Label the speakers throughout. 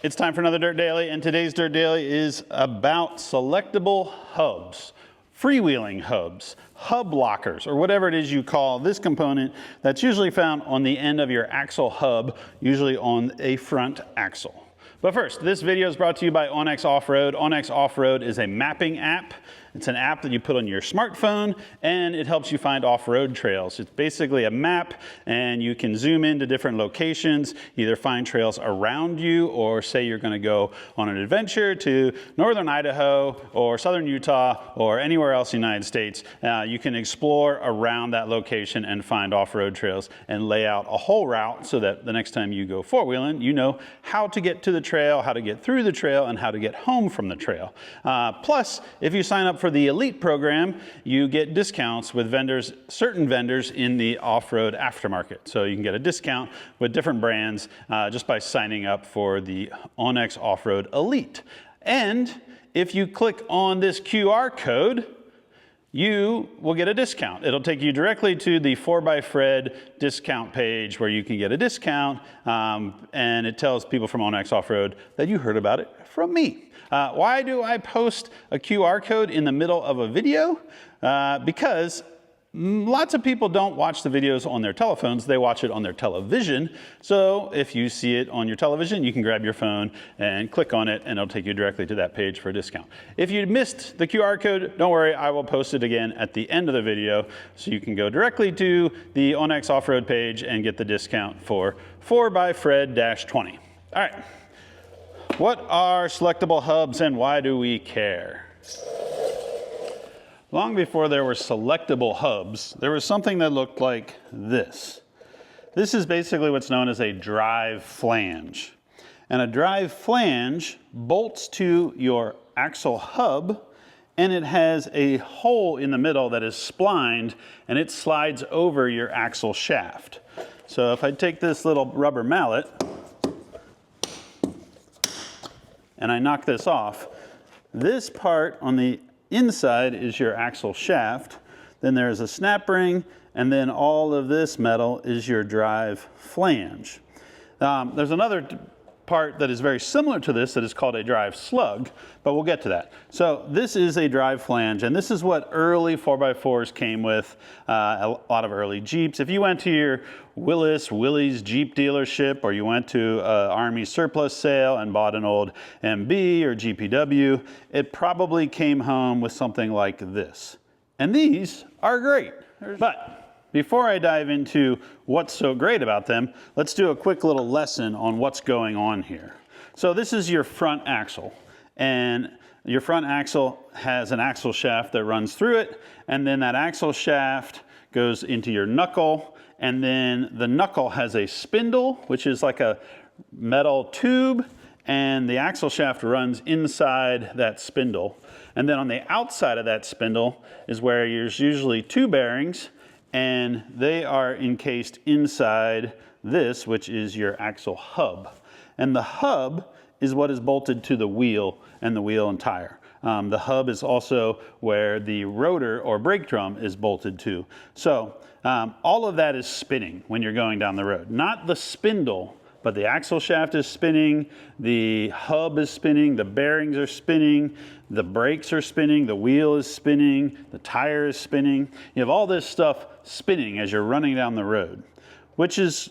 Speaker 1: It's time for another Dirt Daily, and today's Dirt Daily is about selectable hubs, freewheeling hubs, hub lockers, or whatever it is you call this component that's usually found on the end of your axle hub, usually on a front axle. But first, this video is brought to you by onX Off-Road. onX Off-Road is a mapping app. It's an app that you put on your smartphone, and it helps you find off-road trails. It's basically a map, and you can zoom into different locations, either find trails around you, or say you're gonna go on an adventure to northern Idaho, or southern Utah, or anywhere else in the United States. You can explore around that location and find off-road trails and lay out a whole route so that the next time you go four-wheeling, you know how to get to the trail, how to get through the trail, and how to get home from the trail. Plus, if you sign up for the Elite program, you get discounts with vendors, certain vendors in the off-road aftermarket. So you can get a discount with different brands just by signing up for the onX Off-Road Elite. And if you click on this QR code, you will get a discount. It'll take you directly to the 4xFred discount page where you can get a discount, and it tells people from onX Off-Road that you heard about it from me. Why do I post a QR code in the middle of a video? Because lots of people don't watch the videos on their telephones, they watch it on their television. So if you see it on your television, you can grab your phone and click on it, and it'll take you directly to that page for a discount. If you missed the QR code, don't worry, I will post it again at the end of the video, so you can go directly to the onX Off-Road page and get the discount for 4xFred-20. All right, what are selectable hubs and why do we care? Long before there were selectable hubs, there was something that looked like this. This is basically what's known as a drive flange. And a drive flange bolts to your axle hub, and it has a hole in the middle that is splined, and it slides over your axle shaft. So if I take this little rubber mallet and I knock this off, this part on the inside is your axle shaft, then there's a snap ring, and then all of this metal is your drive flange. There's another part that is very similar to this that is called a drive slug, but we'll get to that. So this is a drive flange, and this is what early 4x4s came with, a lot of early Jeeps. If you went to your Willys Jeep dealership, or you went to an Army surplus sale and bought an old MB or GPW, it probably came home with something like this. And these are great. But before I dive into what's so great about them, let's do a quick little lesson on what's going on here. So this is your front axle, and your front axle has an axle shaft that runs through it, and then that axle shaft goes into your knuckle, and then the knuckle has a spindle, which is like a metal tube, and the axle shaft runs inside that spindle. And then on the outside of that spindle is where there's usually two bearings, and they are encased inside this, which is your axle hub. And the hub is what is bolted to the wheel and the wheel and tire. The hub is also where the rotor or brake drum is bolted to. So all of that is spinning when you're going down the road. Not the spindle, but the axle shaft is spinning, the hub is spinning, the bearings are spinning, the brakes are spinning, the wheel is spinning, the tire is spinning. You have all this stuff spinning as you're running down the road, which is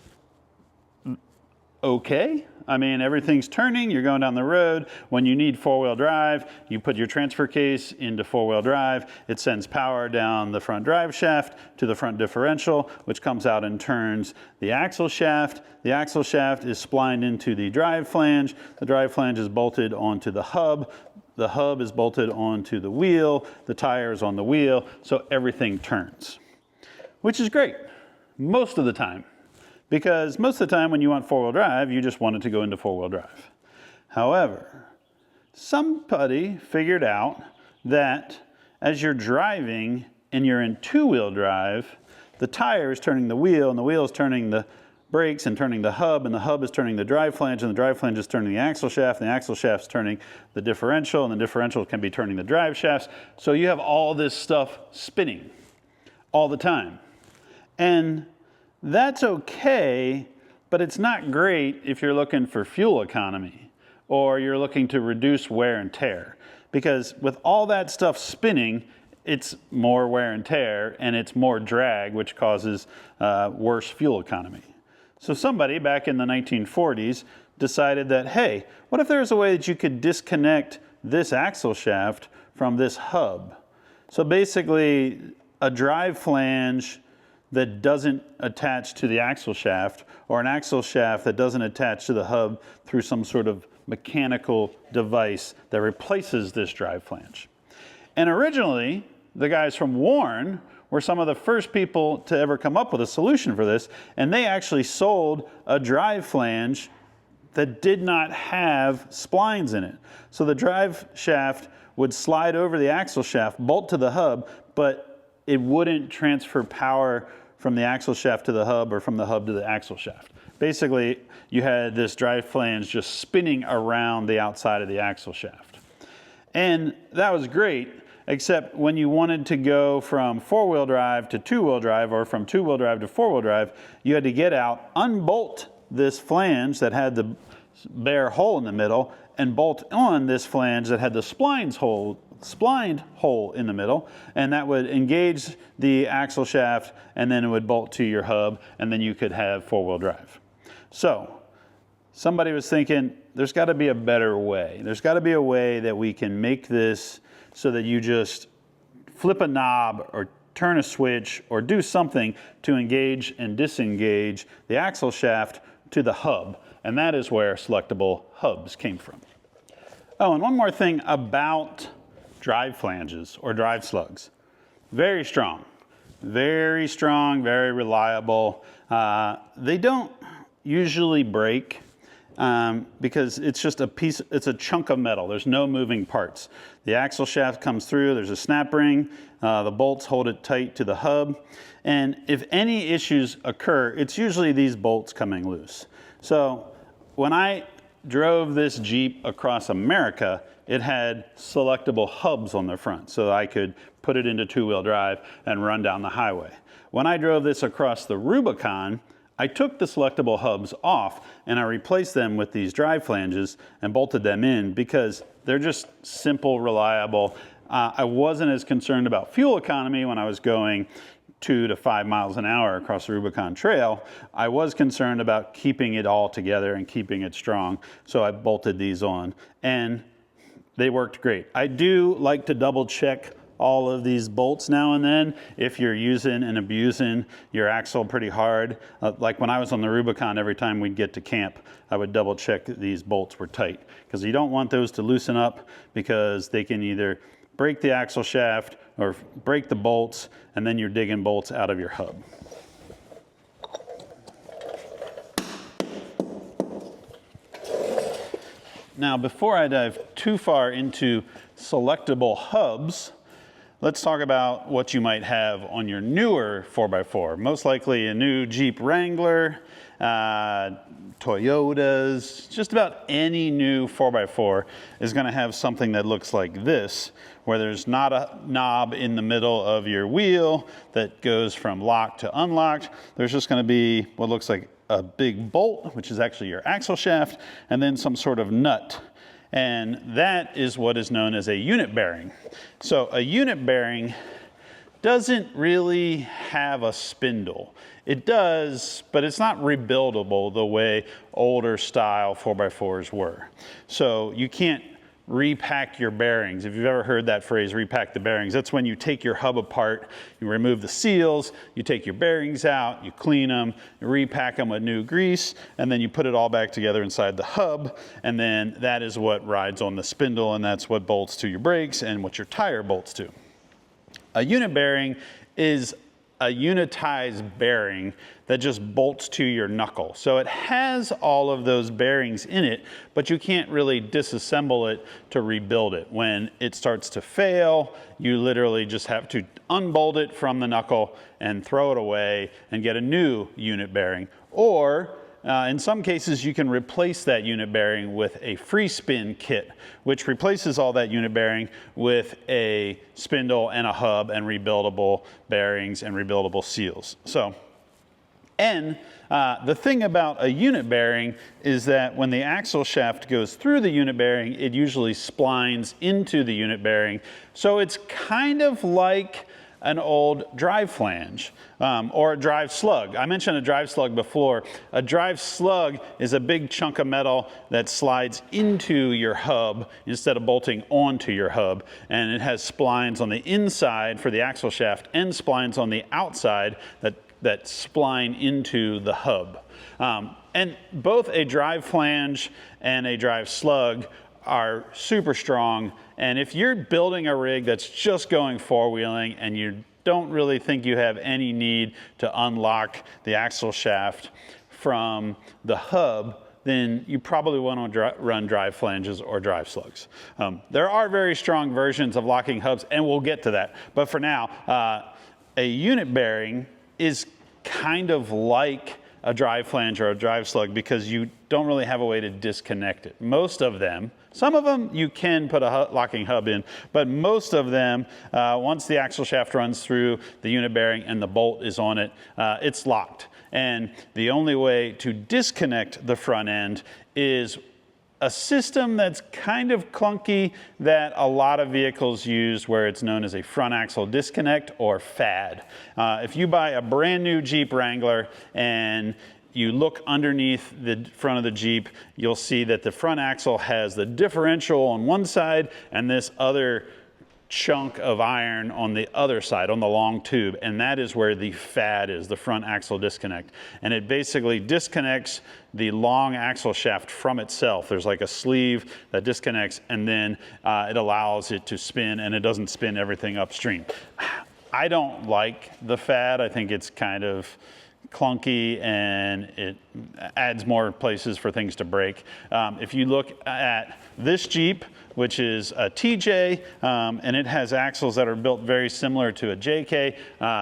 Speaker 1: okay. I mean, everything's turning, you're going down the road. When you need four-wheel drive, you put your transfer case into four-wheel drive. It sends power down the front drive shaft to the front differential, which comes out and turns the axle shaft. The axle shaft is splined into the drive flange. The drive flange is bolted onto the hub. The hub is bolted onto the wheel. The tire is on the wheel, so everything turns, which is great most of the time. Because most of the time when you want four-wheel drive, you just want it to go into four-wheel drive. However, somebody figured out that as you're driving and you're in two-wheel drive, the tire is turning the wheel, and the wheel is turning the brakes and turning the hub, and the hub is turning the drive flange, and the drive flange is turning the axle shaft, and the axle shaft is turning the differential, and the differential can be turning the drive shafts. So you have all this stuff spinning all the time. And that's okay, but it's not great if you're looking for fuel economy. or you're looking to reduce wear and tear. Because with all that stuff spinning, it's more wear and tear and it's more drag, which causes worse fuel economy. So somebody back in the 1940s decided that, hey, what if there's a way that you could disconnect this axle shaft from this hub? So basically, a drive flange that doesn't attach to the axle shaft, or an axle shaft that doesn't attach to the hub through some sort of mechanical device that replaces this drive flange. And originally, the guys from Warn were some of the first people to ever come up with a solution for this, and they actually sold a drive flange that did not have splines in it. So the drive shaft would slide over the axle shaft, bolt to the hub, but it wouldn't transfer power from the axle shaft to the hub or from the hub to the axle shaft. Basically, you had this drive flange just spinning around the outside of the axle shaft. And that was great, except when you wanted to go from four-wheel drive to two-wheel drive, or from two-wheel drive to four-wheel drive, you had to get out, unbolt this flange that had the bare hole in the middle, and bolt on this flange that had the splined hole in the middle, and that would engage the axle shaft, and then it would bolt to your hub, and then you could have four-wheel drive. So somebody was thinking, there's got to be a better way. There's got to be a way that we can make this so that you just flip a knob or turn a switch or do something to engage and disengage the axle shaft to the hub. And that is where Selectable Hubs came from. Oh, and one more thing about drive flanges or drive slugs. Very strong, very reliable. They don't usually break because it's just it's a chunk of metal. There's no moving parts. The axle shaft comes through, there's a snap ring, the bolts hold it tight to the hub. And if any issues occur, it's usually these bolts coming loose. So when I drove this Jeep across America, it had selectable hubs on the front, so I could put it into two-wheel drive and run down the highway. When I drove this across the Rubicon, I took the selectable hubs off and I replaced them with these drive flanges and bolted them in because they're just simple, reliable. I wasn't as concerned about fuel economy when I was going 2 to 5 miles an hour across the Rubicon Trail. I was concerned about keeping it all together and keeping it strong, so I bolted these on, and they worked great. I do like to double check all of these bolts now and then if you're using and abusing your axle pretty hard. Like when I was on the Rubicon, every time we'd get to camp, I would double check that these bolts were tight, because you don't want those to loosen up, because they can either break the axle shaft or break the bolts, and then you're digging bolts out of your hub. Now, before I dive too far into selectable hubs, let's talk about what you might have on your newer 4x4. Most likely a new Jeep Wrangler, Toyotas, just about any new 4x4 is going to have something that looks like this, where there's not a knob in the middle of your wheel that goes from locked to unlocked. There's just going to be what looks like a big bolt, which is actually your axle shaft, and then some sort of nut. And that is what is known as a unit bearing. So a unit bearing doesn't really have a spindle. It does, but it's not rebuildable the way older style 4x4s were. So you can't repack your bearings. If you've ever heard that phrase, repack the bearings, that's when you take your hub apart, you remove the seals, you take your bearings out, you clean them, you repack them with new grease, and then you put it all back together inside the hub, and then that is what rides on the spindle, and that's what bolts to your brakes and what your tire bolts to. A unit bearing is a unitized bearing that just bolts to your knuckle. So it has all of those bearings in it, but you can't really disassemble it to rebuild it. When it starts to fail, you literally just have to unbolt it from the knuckle and throw it away and get a new unit bearing. Or in some cases, you can replace that unit bearing with a free spin kit, which replaces all that unit bearing with a spindle and a hub and rebuildable bearings and rebuildable seals. So And the thing about a unit bearing is that when the axle shaft goes through the unit bearing, it usually splines into the unit bearing. So it's kind of like an old drive flange or a drive slug. I mentioned a drive slug before. A drive slug is a big chunk of metal that slides into your hub instead of bolting onto your hub. And it has splines on the inside for the axle shaft and splines on the outside that spline into the hub. And both a drive flange and a drive slug are super strong. And if you're building a rig that's just going four-wheeling and you don't really think you have any need to unlock the axle shaft from the hub, then you probably want to run drive flanges or drive slugs. There are very strong versions of locking hubs, and we'll get to that. But for now, a unit bearing is kind of like a drive flange or a drive slug because you don't really have a way to disconnect it. Most of them, some of them you can put a locking hub in, but most of them, once the axle shaft runs through the unit bearing and the bolt is on it, it's locked. And the only way to disconnect the front end is a system that's kind of clunky that a lot of vehicles use, where it's known as a front axle disconnect or FAD. If you buy a brand new Jeep Wrangler and you look underneath the front of the Jeep, you'll see that the front axle has the differential on one side and this other chunk of iron on the other side, on the long tube, and that is where the FAD is, the front axle disconnect. And it basically disconnects the long axle shaft from itself. There's like a sleeve that disconnects, and then it allows it to spin, and it doesn't spin everything upstream. I don't like the FAD. I think it's kind of clunky and it adds more places for things to break. If you look at this Jeep, which is a TJ, and it has axles that are built very similar to a JK,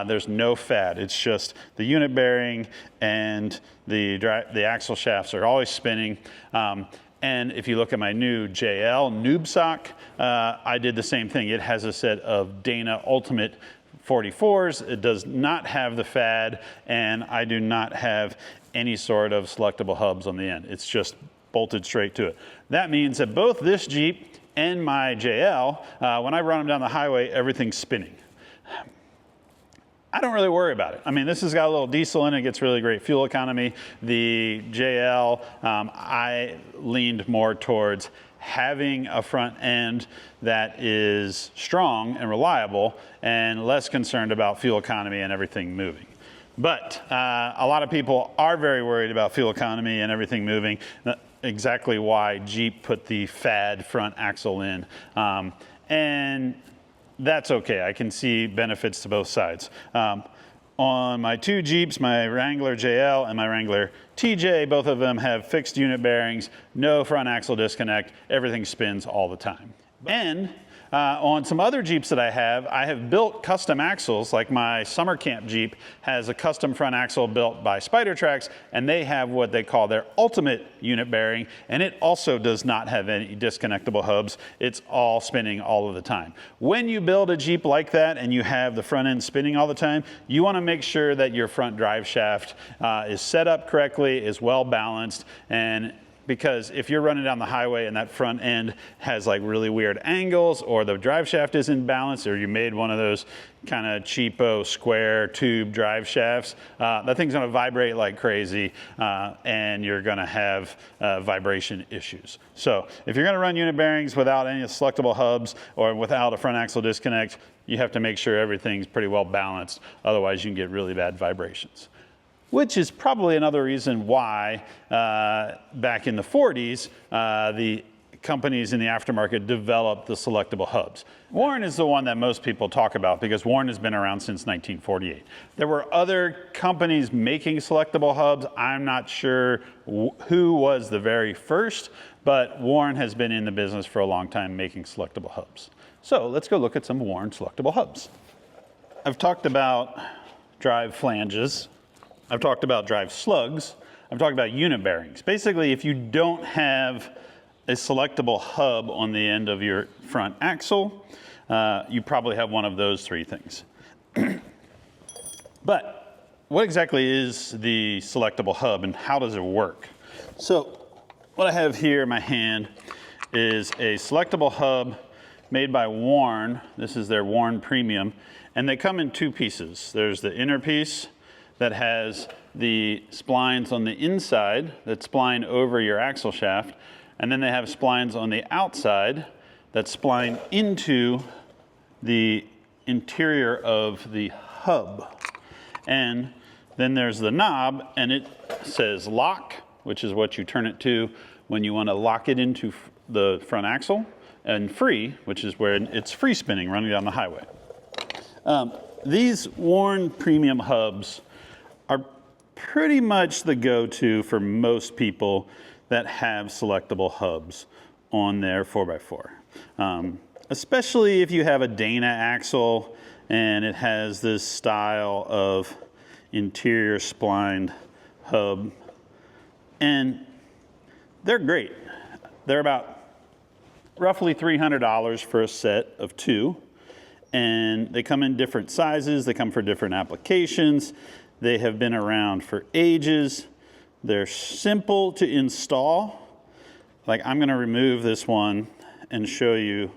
Speaker 1: there's no FAD. It's just the unit bearing and the axle shafts are always spinning. And if you look at my new JL Noob Sock, I did the same thing. It has a set of Dana Ultimate 44s. It does not have the FAD, and I do not have any sort of selectable hubs on the end. It's just bolted straight to it. That means that both this Jeep and my JL, when I run them down the highway, everything's spinning. I don't really worry about it. I mean, this has got a little diesel in it. It gets really great fuel economy. The JL, I leaned more towards having a front end that is strong and reliable and less concerned about fuel economy and everything moving. But a lot of people are very worried about fuel economy and everything moving. Exactly why Jeep put the FAD front axle in. And that's okay. I can see benefits to both sides. On my two Jeeps, my Wrangler JL and my Wrangler TJ, both of them have fixed unit bearings, no front axle disconnect, everything spins all the time. And on some other Jeeps that I have built custom axles, like my summer camp Jeep has a custom front axle built by Spider-Tracks, and they have what they call their ultimate unit bearing, and it also does not have any disconnectable hubs. It's all spinning all of the time. When you build a Jeep like that and you have the front end spinning all the time, you want to make sure that your front drive shaft is set up correctly, is well balanced, and because if you're running down the highway and that front end has like really weird angles, or the drive shaft isn't balanced, or you made one of those kind of cheapo square tube drive shafts, that thing's going to vibrate like crazy, and you're going to have vibration issues. So if you're going to run unit bearings without any selectable hubs or without a front axle disconnect, you have to make sure everything's pretty well balanced. Otherwise, you can get really bad vibrations. Which is probably another reason why back in the 40s, the companies in the aftermarket developed the selectable hubs. Warn is the one that most people talk about because Warn has been around since 1948. There were other companies making selectable hubs. I'm not sure who was the very first, but Warn has been in the business for a long time making selectable hubs. So let's go look at some Warn selectable hubs. I've talked about drive flanges. I've talked about drive slugs. I've talked about unit bearings. Basically, if you don't have a selectable hub on the end of your front axle, you probably have one of those three things. But what exactly is the selectable hub and how does it work? So what I have here in my hand is a selectable hub made by Warn. This is their Warn Premium, and they come in two pieces. There's the inner piece that has the splines on the inside that spline over your axle shaft, and then they have splines on the outside that spline into the interior of the hub. And then there's the knob, and it says lock, which is what you turn it to when you want to lock it into the front axle, and free, which is where it's free spinning running down the highway. These Warn Premium hubs are pretty much the go-to for most people that have selectable hubs on their 4x4. Especially if you have a Dana axle and it has this style of interior splined hub. And they're great. They're about roughly $300 for a set of two. And they come in different sizes. They come for different applications. They have been around for ages. They're simple to install. Like, I'm gonna remove this one and show you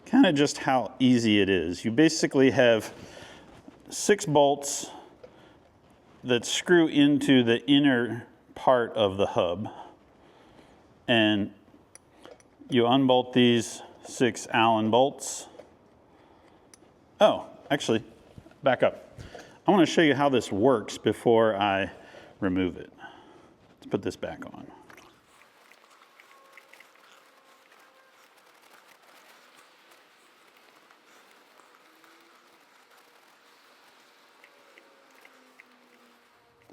Speaker 1: kind of just how easy it is. You basically have 6 bolts that screw into the inner part of the hub. And you unbolt these 6 Allen bolts. Oh, actually, back up. I want to show you how this works before I remove it. Let's put this back on.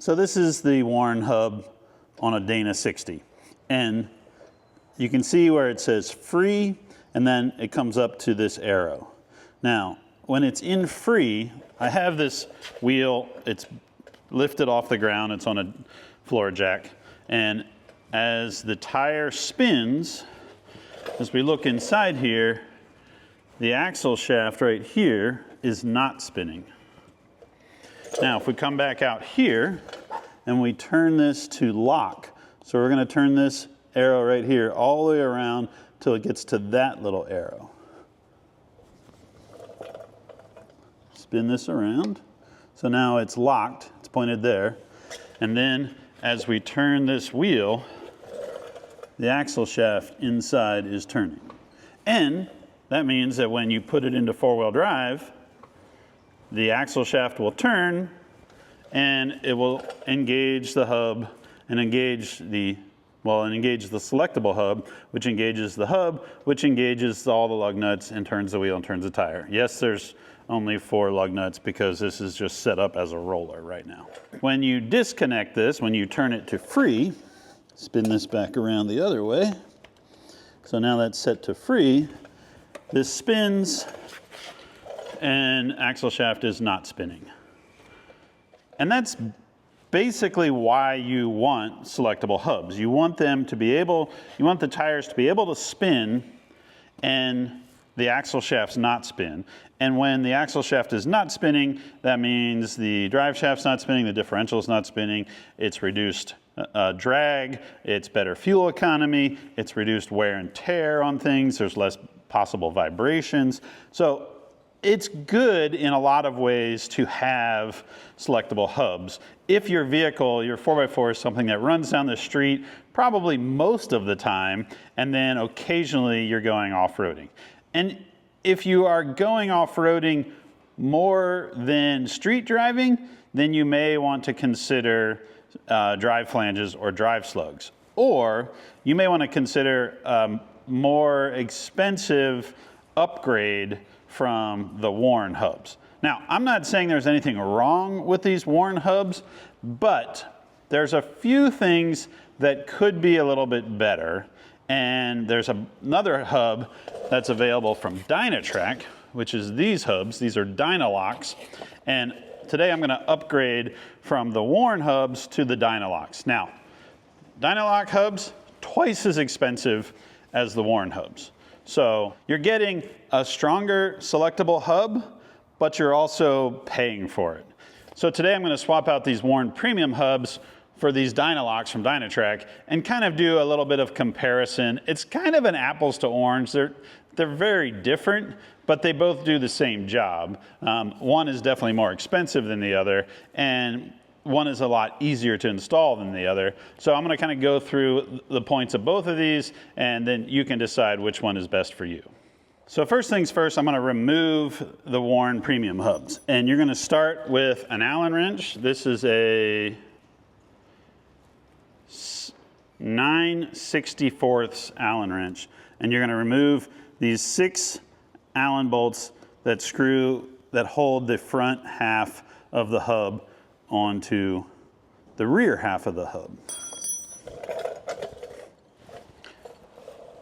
Speaker 1: So this is the Warn hub on a Dana 60. And you can see where it says free, and then it comes up to this arrow. Now, when it's in free, I have this wheel, it's lifted off the ground, it's on a floor jack. And as the tire spins, as we look inside here, the axle shaft right here is not spinning. Now, if we come back out here and we turn this to lock, so we're going to turn this arrow right here all the way around till it gets to that little arrow. Spin this around. So now it's locked, it's pointed there. And then as we turn this wheel, the axle shaft inside is turning. And that means that when you put it into 4-wheel drive, the axle shaft will turn and it will engage the hub and engage the selectable hub, which engages the hub, which engages all the lug nuts and turns the wheel and turns the tire. Yes, there's only 4 lug nuts because this is just set up as a roller right now. When you disconnect this, when you turn it to free, spin this back around the other way. So now that's set to free. This spins and axle shaft is not spinning. And that's basically why you want selectable hubs. You want them to be able, you want the tires to be able to spin and the axle shaft's not spin. And when the axle shaft is not spinning, that means the drive shaft's not spinning, the differential's not spinning, it's reduced drag, it's better fuel economy, it's reduced wear and tear on things, there's less possible vibrations. So it's good in a lot of ways to have selectable hubs. If your vehicle, your 4x4 is something that runs down the street probably most of the time, and then occasionally you're going off-roading. And if you are going off-roading more than street driving, then you may want to consider drive flanges or drive slugs. Or you may want to consider more expensive upgrade from the Warn hubs. Now, I'm not saying there's anything wrong with these Warn hubs, but there's a few things that could be a little bit better. And there's another hub that's available from Dynatrac, which is these hubs. These are Dynalocs. And today I'm going to upgrade from the Warn hubs to the Dynalocs. Now, Dynaloc hubs, twice as expensive as the Warn hubs. So you're getting a stronger selectable hub, but you're also paying for it. So today I'm going to swap out these Warn premium hubs for these Dynalocs from Dynatrac and kind of do a little bit of comparison. It's kind of an apples to orange. They're very different, but they both do the same job. One is definitely more expensive than the other, and one is a lot easier to install than the other. So I'm going to kind of go through the points of both of these, and then you can decide which one is best for you. So first things first, I'm going to remove the Warn premium hubs. And you're going to start with an Allen wrench. This is a 9/64 Allen wrench. And you're going to remove these 6 Allen bolts that hold the front half of the hub onto the rear half of the hub.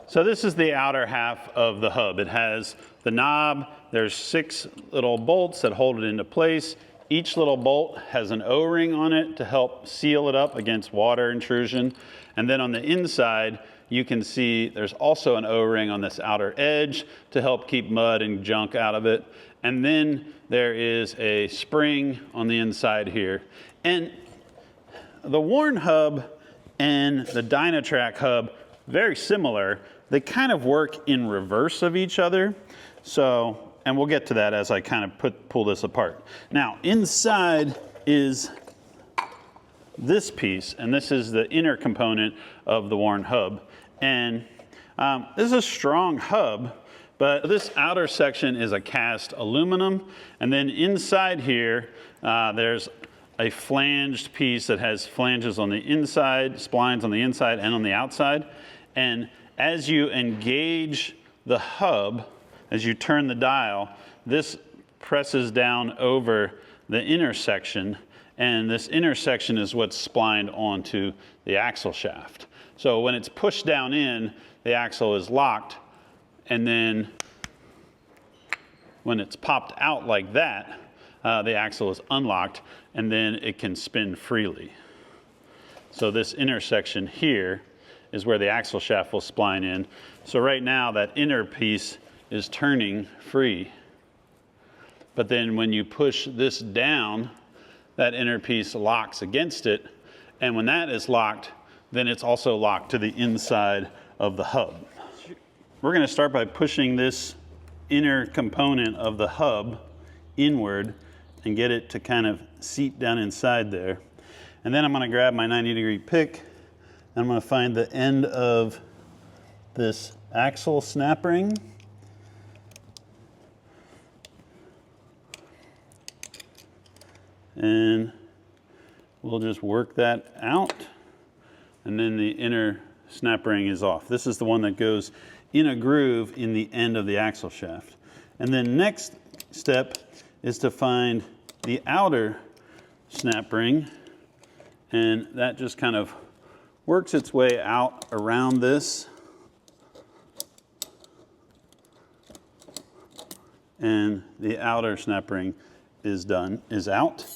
Speaker 1: So this is the outer half of the hub. It has the knob. There's 6 little bolts that hold it into place. Each little bolt has an O-ring on it to help seal it up against water intrusion. And then on the inside, you can see there's also an O-ring on this outer edge to help keep mud and junk out of it. And then there is a spring on the inside here. And the Warn hub and the Dynatrac hub, very similar. They kind of work in reverse of each other. So, and we'll get to that as I kind of pull this apart. Now, inside is this piece, and this is the inner component of the Warn hub. And this is a strong hub, but this outer section is a cast aluminum. And then inside here, there's a flanged piece that has flanges on the inside, splines on the inside and on the outside. And as you engage the hub, as you turn the dial, this presses down over the inner section, and this inner section is what's splined onto the axle shaft. So when it's pushed down in, the axle is locked, and then when it's popped out like that, the axle is unlocked, and then it can spin freely. So this inner section here is where the axle shaft will spline in. So right now that inner piece is turning free. But then when you push this down, that inner piece locks against it. And when that is locked, then it's also locked to the inside of the hub. We're going to start by pushing this inner component of the hub inward and get it to kind of seat down inside there. And then I'm going to grab my 90-degree pick. I'm going to find the end of this axle snap ring. And we'll just work that out. And then the inner snap ring is off. This is the one that goes in a groove in the end of the axle shaft. And then next step is to find the outer snap ring. And that just kind of works its way out around this. And the outer snap ring is out.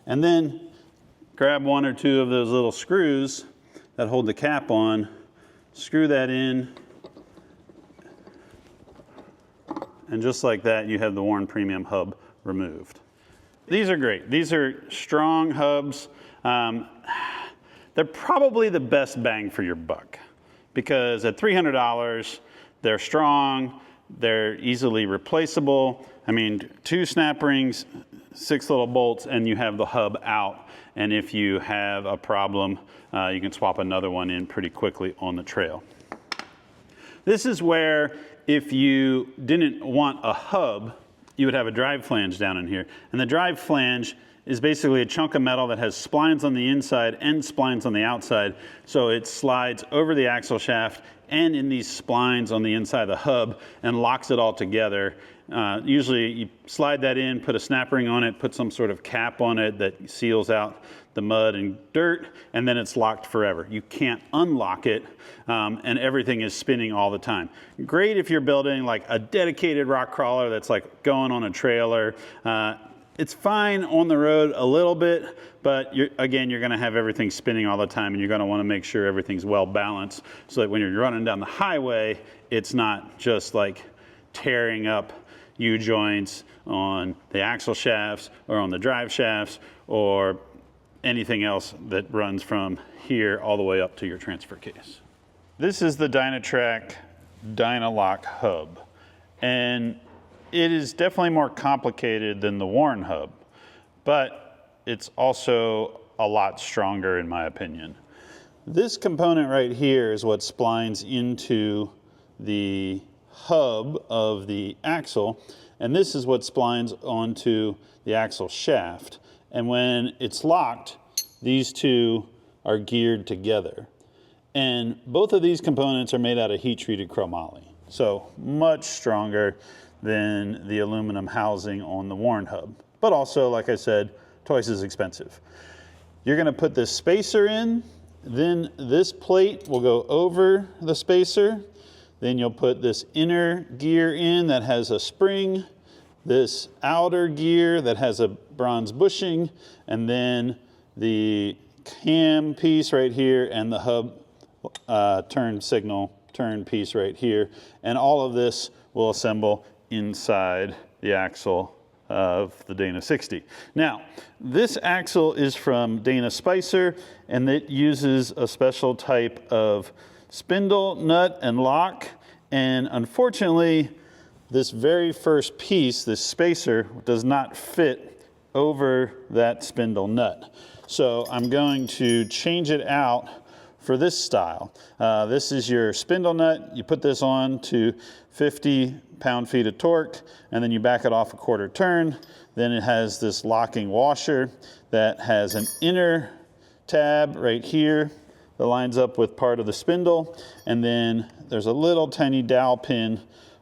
Speaker 1: And then grab 1 or 2 of those little screws that hold the cap on, screw that in, and just like that, you have the Warn premium hub removed. These are great. These are strong hubs. They're probably the best bang for your buck because at $300, they're strong, they're easily replaceable. I mean, 2 snap rings, 6 little bolts, and you have the hub out. And if you have a problem, you can swap another one in pretty quickly on the trail. This is where if you didn't want a hub, you would have a drive flange down in here. And the drive flange is basically a chunk of metal that has splines on the inside and splines on the outside. So it slides over the axle shaft and in these splines on the inside of the hub and locks it all together. Usually you slide that in, put a snap ring on it, put some sort of cap on it that seals out the mud and dirt, and then it's locked forever. You can't unlock it, and everything is spinning all the time. Great if you're building like a dedicated rock crawler that's like going on a trailer. It's fine on the road a little bit, but again, you're going to have everything spinning all the time, and you're going to want to make sure everything's well balanced so that when you're running down the highway, it's not just like tearing up U-joints on the axle shafts or on the drive shafts or anything else that runs from here all the way up to your transfer case. This is the Dynatrac Dynalocs hub, and it is definitely more complicated than the Warn hub, but it's also a lot stronger in my opinion. This component right here is what splines into the hub of the axle, and this is what splines onto the axle shaft. And when it's locked, these two are geared together. And both of these components are made out of heat-treated chromoly, so much stronger than the aluminum housing on the Warn hub. But also, like I said, twice as expensive. You're gonna put this spacer in, then this plate will go over the spacer. Then you'll put this inner gear in that has a spring, this outer gear that has a bronze bushing, and then the cam piece right here and the hub turn piece right here. And all of this will assemble inside the axle of the Dana 60. Now, this axle is from Dana Spicer, and it uses a special type of spindle, nut, and lock. And unfortunately, this very first piece, this spacer, does not fit over that spindle nut. So I'm going to change it out for this style. This is your spindle nut. You put this on to 50 pound-feet of torque, and then you back it off a quarter turn. Then it has this locking washer that has an inner tab right here that lines up with part of the spindle, and then there's a little tiny dowel pin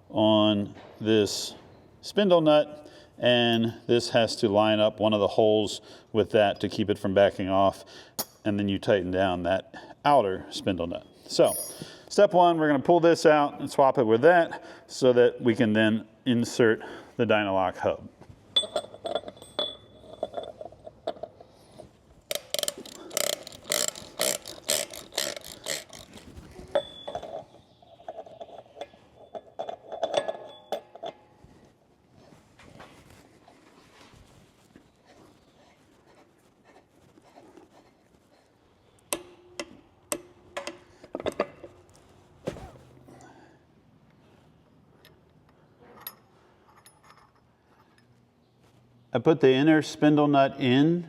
Speaker 1: on this spindle nut, and this has to line up one of the holes with that to keep it from backing off, and then you tighten down that outer spindle nut. So step one, we're going to pull this out and swap it with that so that we can then insert the Dynalocs hub. I put the inner spindle nut in,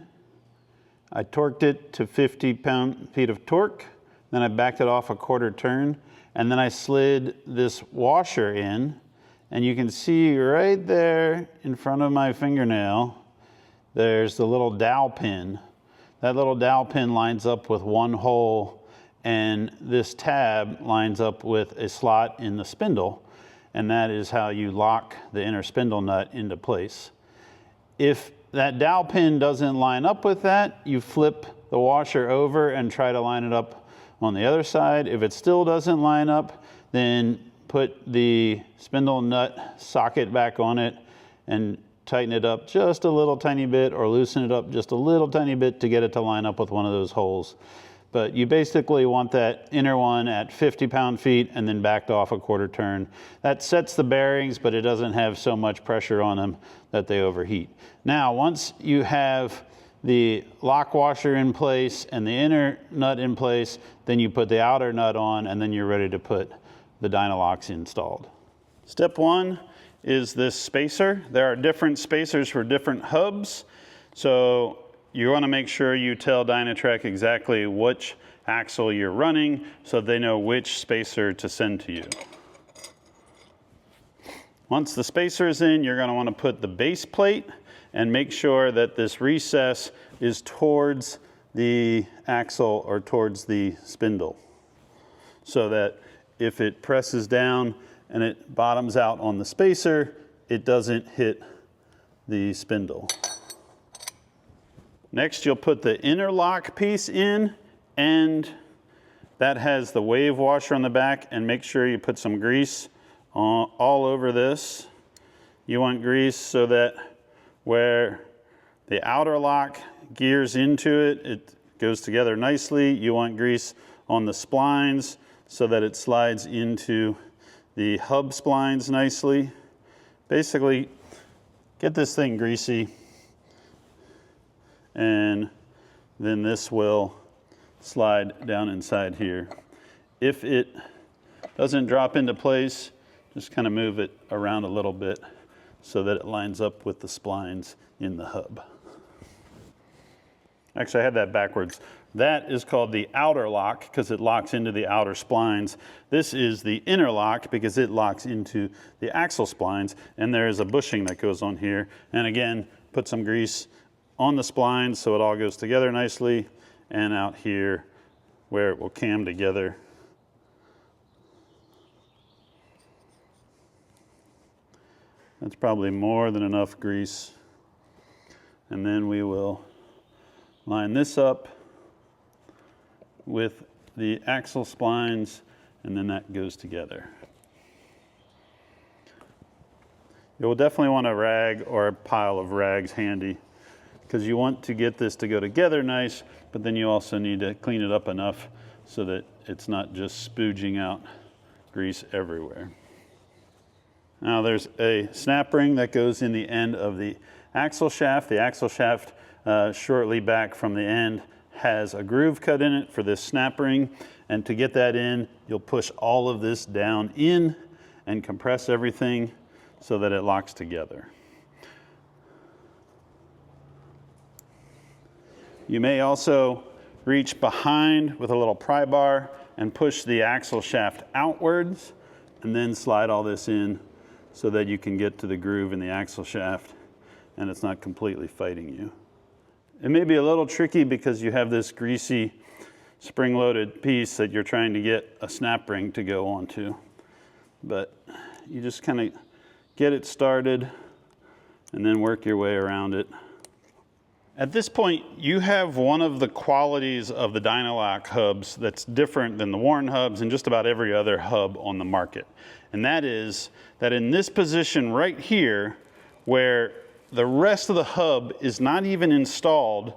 Speaker 1: I torqued it to 50 pound-feet of torque, then I backed it off a quarter turn, and then I slid this washer in, and you can see right there in front of my fingernail, there's the little dowel pin. That little dowel pin lines up with one hole, and this tab lines up with a slot in the spindle, and that is how you lock the inner spindle nut into place. If that dowel pin doesn't line up with that, you flip the washer over and try to line it up on the other side. If it still doesn't line up, then put the spindle nut socket back on it and tighten it up just a little tiny bit, or loosen it up just a little tiny bit to get it to line up with one of those holes. But you basically want that inner one at 50 pound-feet and then backed off a quarter turn. That sets the bearings, but it doesn't have so much pressure on them that they overheat. Now, once you have the lock washer in place and the inner nut in place, then you put the outer nut on, and then you're ready to put the Dynalocs installed. Step one is this spacer. There are different spacers for different hubs. So you want to make sure you tell Dynatrac exactly which axle you're running so they know which spacer to send to you. Once the spacer is in, you're going to want to put the base plate and make sure that this recess is towards the axle or towards the spindle, so that if it presses down and it bottoms out on the spacer, it doesn't hit the spindle. Next, you'll put the inner lock piece in, and that has the wave washer on the back, and make sure you put some grease all over this. You want grease so that where the outer lock gears into it, it goes together nicely. You want grease on the splines so that it slides into the hub splines nicely. Basically, get this thing greasy and then this will slide down inside here. If it doesn't drop into place, just kind of move it around a little bit so that it lines up with the splines in the hub. Actually, I had that backwards. That is called the outer lock because it locks into the outer splines. This is the inner lock because it locks into the axle splines, and there is a bushing that goes on here. And again, put some grease on the splines so it all goes together nicely, and out here where it will cam together. That's probably more than enough grease. And then we will line this up with the axle splines, and then that goes together. You'll definitely want a rag or a pile of rags handy because you want to get this to go together nice, but then you also need to clean it up enough so that it's not just spooging out grease everywhere. Now there's a snap ring that goes in the end of the axle shaft. The axle shaft shortly back from the end has a groove cut in it for this snap ring, and to get that in, you'll push all of this down in and compress everything so that it locks together. You may also reach behind with a little pry bar and push the axle shaft outwards and then slide all this in so that you can get to the groove in the axle shaft and it's not completely fighting you. It may be a little tricky because you have this greasy spring-loaded piece that you're trying to get a snap ring to go onto, but you just kind of get it started and then work your way around it. At this point, you have one of the qualities of the Dynaloc hubs that's different than the Warn hubs and just about every other hub on the market. And that is that in this position right here, where the rest of the hub is not even installed,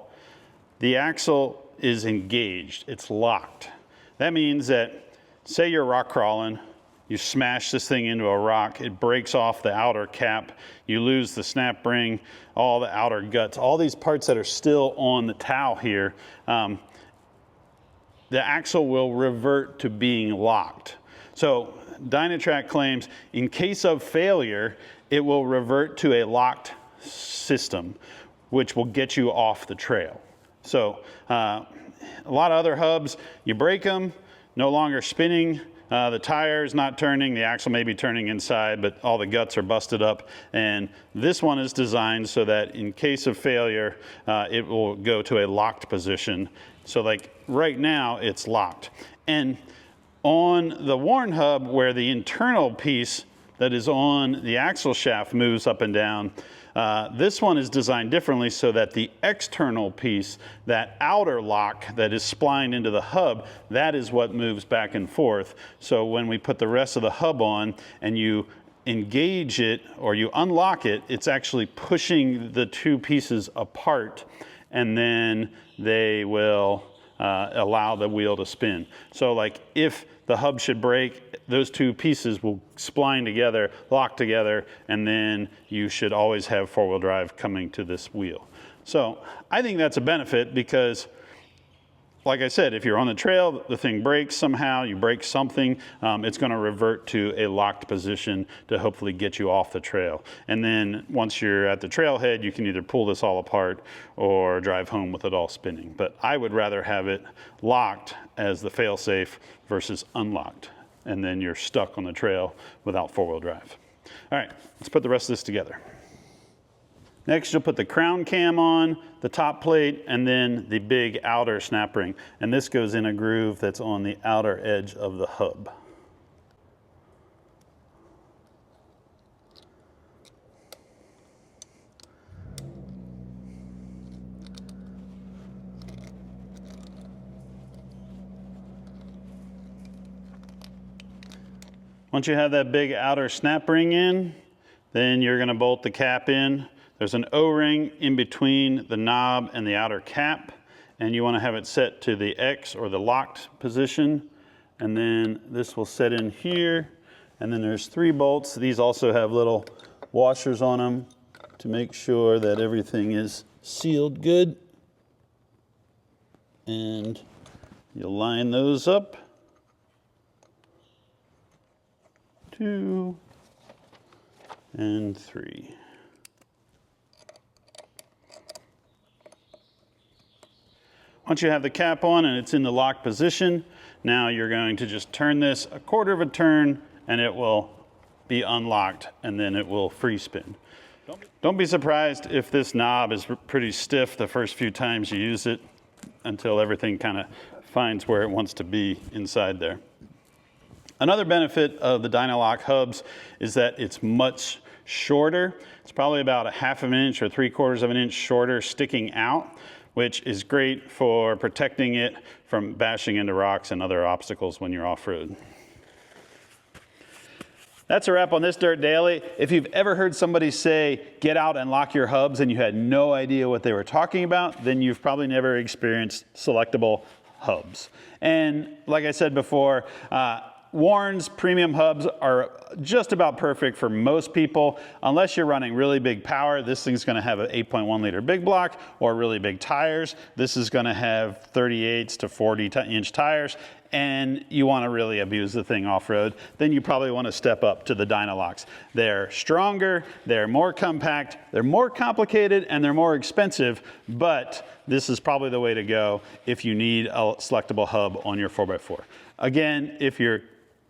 Speaker 1: the axle is engaged, it's locked. That means that, say you're rock crawling, you smash this thing into a rock, it breaks off the outer cap, you lose the snap ring, all the outer guts, all these parts that are still on the tow here, the axle will revert to being locked. So Dynatrac claims in case of failure, it will revert to a locked system, which will get you off the trail. So a lot of other hubs, you break them, no longer spinning, the tire is not turning, the axle may be turning inside, but all the guts are busted up. And this one is designed so that in case of failure, it will go to a locked position. So like right now, it's locked. And on the Warn hub, where the internal piece that is on the axle shaft moves up and down, this one is designed differently so that the external piece, that outer lock that is splined into the hub, that is what moves back and forth. So when we put the rest of the hub on and you engage it or you unlock it, it's actually pushing the two pieces apart, and then they will allow the wheel to spin. So like if the hub should break, those two pieces will spline together, lock together, and then you should always have four-wheel drive coming to this wheel. So I think that's a benefit because, like I said, if you're on the trail, the thing breaks somehow, you break something, it's going to revert to a locked position to hopefully get you off the trail. And then once you're at the trailhead, you can either pull this all apart or drive home with it all spinning. But I would rather have it locked as the fail-safe versus unlocked. And then you're stuck on the trail without four-wheel drive. All right, let's put the rest of this together. Next, you'll put the crown cam on, the top plate, and then the big outer snap ring. And this goes in a groove that's on the outer edge of the hub. Once you have that big outer snap ring in, then you're going to bolt the cap in. There's an O-ring in between the knob and the outer cap, and you want to have it set to the X or the locked position. And then this will set in here, and then there's 3 bolts. These also have little washers on them to make sure that everything is sealed good. And you'll line those up. 2 and 3. Once you have the cap on and it's in the lock position, now you're going to just turn this a quarter of a turn and it will be unlocked and then it will free spin. Don't be surprised if this knob is pretty stiff the first few times you use it until everything kind of finds where it wants to be inside there. Another benefit of the Dynaloc hubs is that it's much shorter. It's probably about 1/2 inch or 3/4 of an inch shorter sticking out, which is great for protecting it from bashing into rocks and other obstacles when you're off-road. That's a wrap on this Dirt Daily. If you've ever heard somebody say, get out and lock your hubs, and you had no idea what they were talking about, then you've probably never experienced selectable hubs. And like I said before, Warn's premium hubs are just about perfect for most people. Unless you're running really big power, this thing's gonna have an 8.1 liter big block or really big tires. This is gonna have 38s to 40-inch tires, and you wanna really abuse the thing off-road, then you probably wanna step up to the Dynalocs. They're stronger, they're more compact, they're more complicated, and they're more expensive, but this is probably the way to go if you need a selectable hub on your 4x4. Again, if you're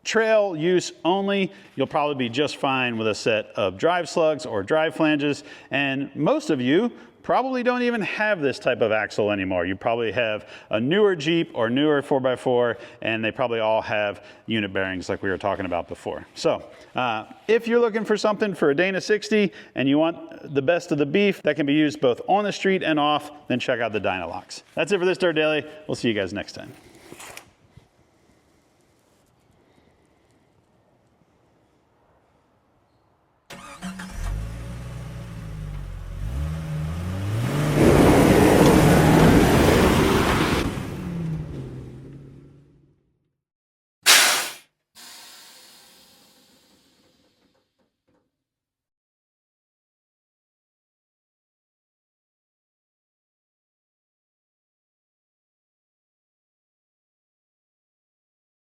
Speaker 1: trail use only, you'll probably be just fine with a set of drive slugs or drive flanges, and most of you probably don't even have this type of axle anymore. You probably have a newer Jeep or newer 4x4, and they probably all have unit bearings like we were talking about before. So if you're looking for something for a Dana 60 and you want the best of the beef that can be used both on the street and off, then check out the Dynalocs. That's it for this Dirt Daily. We'll see you guys next time.